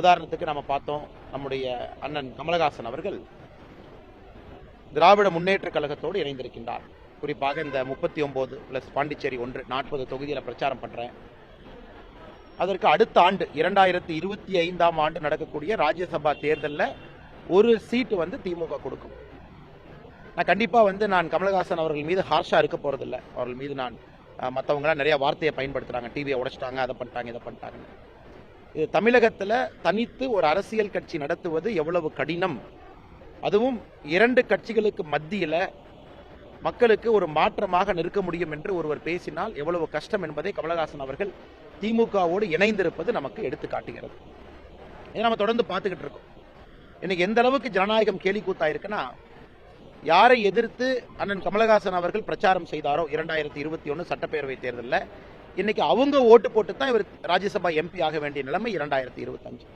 உதாரணத்துக்கு நம்ம பார்த்தோம், நம்முடைய அண்ணன் கமலஹாசன் அவர்கள் திராவிட முன்னேற்ற கழகத்தோடு இணைந்திருக்கின்றார். குறிப்பாக இந்த 39 பிளஸ் பாண்டிச்சேரி 1 40 தொகுதியில் பிரச்சாரம் பண்றேன். அதற்கு அடுத்த ஆண்டு 2025ஆம் ஆண்டு நடக்கக்கூடிய ராஜ்யசபா தேர்தலில் ஒரு சீட்டு திமுக கொடுக்கும். நான் கண்டிப்பா நான் கமலஹாசன் அவர்கள் மீது ஹார்ஷா இருக்க போறதில்லை. அவர்கள் மீது நான் மற்றவங்களாம் நிறைய வார்த்தையை பயன்படுத்துறாங்க, டிவியை உடைச்சிட்டாங்க, அதை பண்ணிட்டாங்க, இதை பண்ணிட்டாங்க. இது தமிழகத்தில் தனித்து ஒரு அரசியல் கட்சி நடத்துவது எவ்வளவு கடினம், அதுவும் 2 கட்சிகளுக்கு மத்தியில் மக்களுக்கு ஒரு மாற்றமாக நிற்க முடியும் என்று ஒருவர் பேசினால் எவ்வளவு கஷ்டம் என்பதை கமலஹாசன் அவர்கள் திமுகவோடு இணைந்திருப்பது நமக்கு எடுத்து காட்டுகிறது. இதை நம்ம தொடர்ந்து பார்த்துக்கிட்டு இருக்கோம். இன்னைக்கு எந்த அளவுக்கு ஜனநாயகம் கேலி கூத்தா இருக்குன்னா, யாரை எதிர்த்து அண்ணன் கமலஹாசன் அவர்கள் பிரச்சாரம் செய்தாரோ 2021 சட்டப்பேரவை தேர்தலில், இன்னைக்கு அவங்க ஓட்டு போட்டு தான் இவர் ராஜ்யசபா எம்பி ஆக வேண்டிய நிலைமை 2025.